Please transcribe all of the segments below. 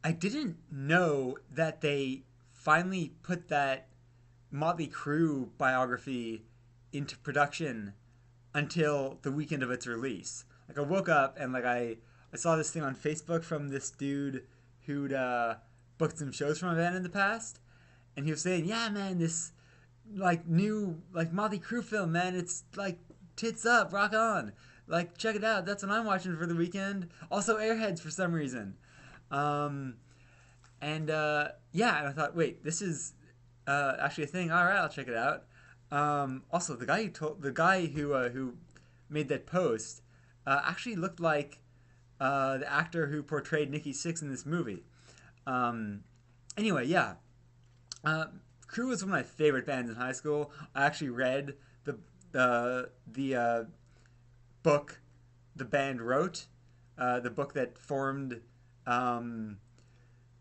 I didn't know that they finally put that Motley Crue biography into production until the weekend of its release. Like I woke up and I saw this thing on Facebook from this dude who'd booked some shows from a band in the past, and he was saying, "Yeah, man, this like new like Motley Crue film, man, it's like tits up, rock on, like check it out. That's what I'm watching for the weekend. Also, Airheads for some reason." Um, and yeah, and I thought, wait, this is actually a thing. All right, I'll check it out. Also, the guy who made that post actually looked like the actor who portrayed Nikki Sixx in this movie. Um, anyway, yeah, uh, Crew was one of my favorite bands in high school. I actually read the book the band wrote, the book that formed um,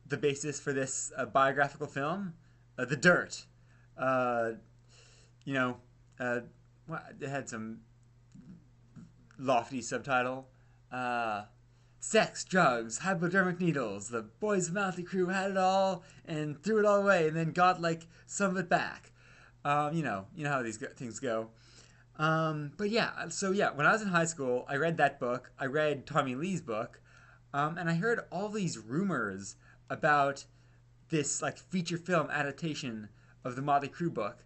the basis for this biographical film, The Dirt. Uh, you know, uh, it had some lofty subtitle. Uh, Sex, drugs, hypodermic needles. The boys of Motley Crue had it all and threw it all away, and then got like some of it back. You know how these things go. But yeah, so yeah, when I was in high school, I read that book. I read Tommy Lee's book, and I heard all these rumors about this like feature film adaptation of the Motley Crue book,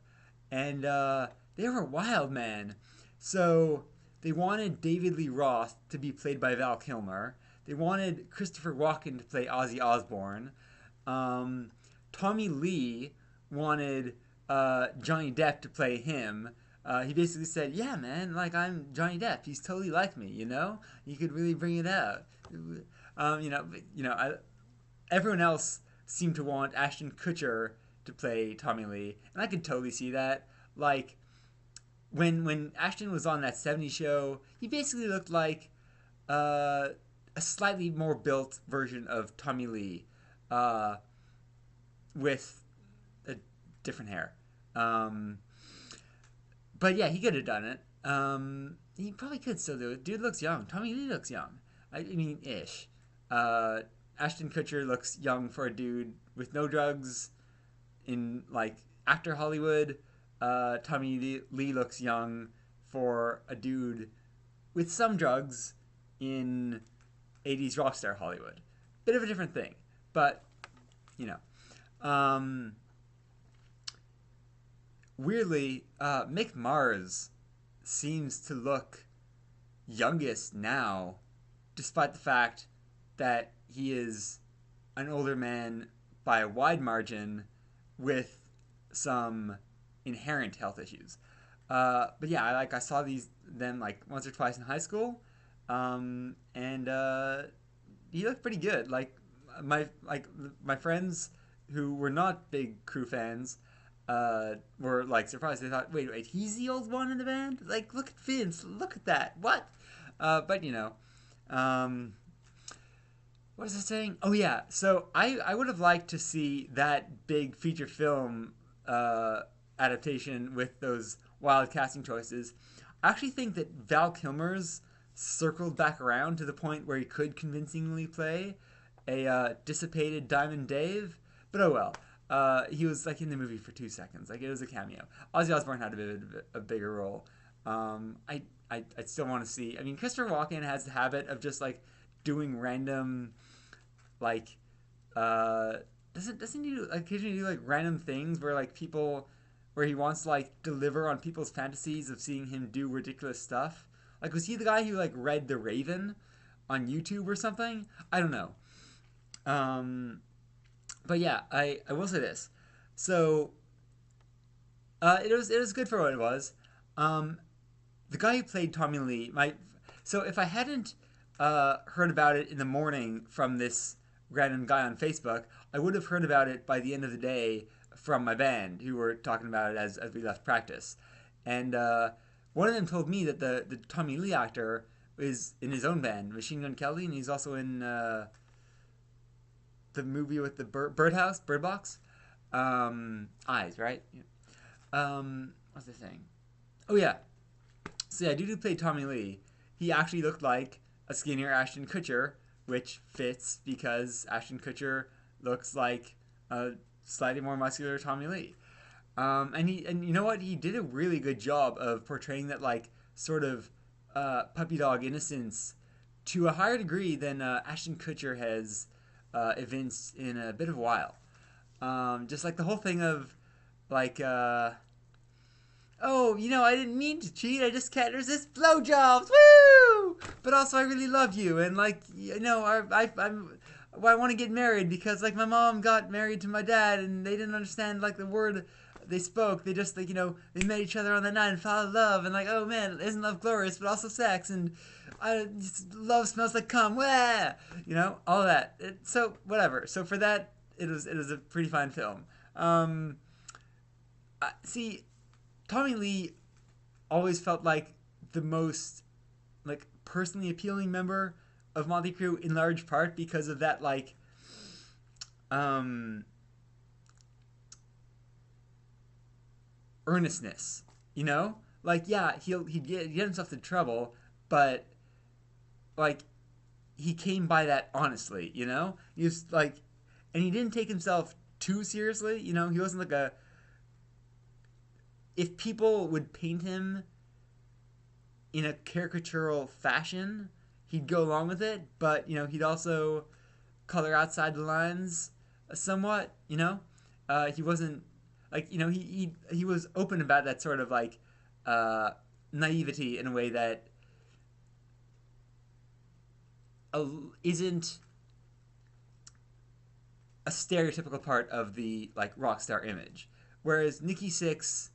and they were wild, man. So they wanted David Lee Roth to be played by Val Kilmer. They wanted Christopher Walken to play Ozzy Osbourne. Um, Tommy Lee wanted Johnny Depp to play him. He basically said, "Yeah, man, like I'm Johnny Depp. He's totally like me. You know, you could really bring it out." Everyone else seemed to want Ashton Kutcher to play Tommy Lee, and I could totally see that. Like when Ashton was on that '70s show, he basically looked like uh, a slightly more built version of Tommy Lee, uh, with a different hair. Um, but yeah, he could have done it. He probably could still do it. Dude looks young. Tommy Lee looks young. I mean, ish. Uh, Ashton Kutcher looks young for a dude with no drugs in like actor Hollywood. Tommy Lee looks young for a dude with some drugs in '80s rockstar Hollywood. Bit of a different thing, but you know. Weirdly, Mick Mars seems to look youngest now, despite the fact that he is an older man by a wide margin with some inherent health issues. But yeah, I saw them like once or twice in high school, and he looked pretty good. My friends who were not big Crew fans were like surprised. They thought, wait, he's the old one in the band? Like, look at Vince, look at that. What? But um, what was I saying? Oh yeah, so I would have liked to see that big feature film adaptation with those wild casting choices. I actually think that Val Kilmer's circled back around to the point where he could convincingly play a dissipated Diamond Dave, but oh well. He was like in the movie for 2 seconds, like it was a cameo. Ozzy Osbourne had a bit of a bigger role. I still want to see. I mean, Christopher Walken has the habit of just like doing random like doesn't he occasionally do like random things where like people where he wants to like deliver on people's fantasies of seeing him do ridiculous stuff. Like was he the guy who like read The Raven on YouTube or something? I don't know. Um, but yeah, I will say this. So it was good for what it was. Um, the guy who played Tommy Lee, my so if I hadn't heard about it in the morning from this random guy on Facebook, I would have heard about it by the end of the day from my band who were talking about it as we left practice. And one of them told me that the Tommy Lee actor is in his own band, Machine Gun Kelly, and he's also in the movie with the birdhouse, Bird Box. Eyes, right? Yeah. What's the thing? Oh yeah. So yeah, dude who played Tommy Lee, he actually looked like a skinnier Ashton Kutcher which fits because Ashton Kutcher looks like a slightly more muscular Tommy Lee. And you know what? He did a really good job of portraying that like sort of puppy dog innocence to a higher degree than Ashton Kutcher has evinced in a bit of a while. Just like the whole thing of like, oh, I didn't mean to cheat. I just can't resist blowjobs. Woo! But also, I really love you, and like, I want to get married because like my mom got married to my dad, and they didn't understand like the word they spoke. They just like they met each other on that night and fell in love, and like, oh man, isn't love glorious? But also sex, and love smells like cum. Wah! All that. So whatever. So for that, it was a pretty fine film. See, Tommy Lee always felt like the most like personally appealing member of Motley Crue, in large part because of that like earnestness. Like, yeah, he'd get himself into trouble, but like he came by that honestly. He was like, and he didn't take himself too seriously. He wasn't like a, if people would paint him in a caricatural fashion, he'd go along with it, but he'd also color outside the lines somewhat. He wasn't like he was open about that sort of like naivety in a way that isn't a stereotypical part of the like rock star image, whereas Nikki Sixx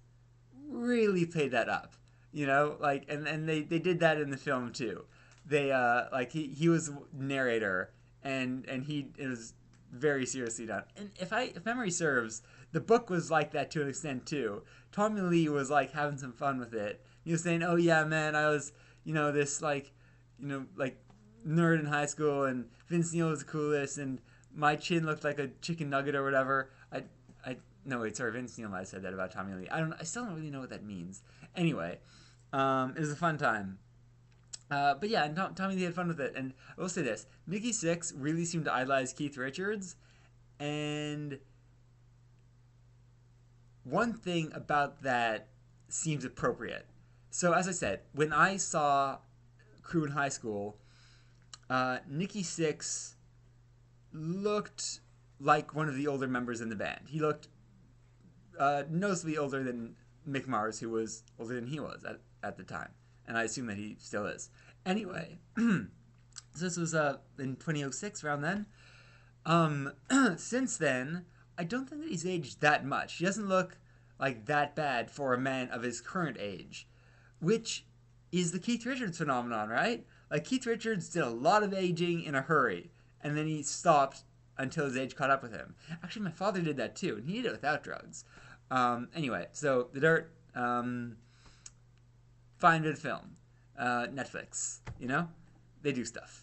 really played that up. Like, and they did that in the film too. They like he was narrator, and it was very seriously done. And if memory serves, the book was like that to an extent too. Tommy Lee was like having some fun with it. He was saying, "Oh yeah, man, I was this like like nerd in high school, and Vince Neil was the coolest, and my chin looked like a chicken nugget or whatever." No, wait, sorry, Vince Neil might have said that about Tommy Lee. I still don't really know what that means. Anyway, it was a fun time. But yeah, and Tommy Lee had fun with it. And I will say this, Nikki Sixx really seemed to idolize Keith Richards. And one thing about that seems appropriate. So as I said, when I saw Crue in high school, Nikki Sixx looked like one of the older members in the band. He looked noticeably older than Mick Mars, who was older than he was at the time. And I assume that he still is. Anyway, so this was in 2006, around then. Since then, I don't think that he's aged that much. He doesn't look like that bad for a man of his current age, which is the Keith Richards phenomenon, right? Like, Keith Richards did a lot of aging in a hurry, and then he stopped until his age caught up with him. Actually, my father did that too, and he did it without drugs. Anyway, so The Dirt, fine bit of film. Netflix, they do stuff.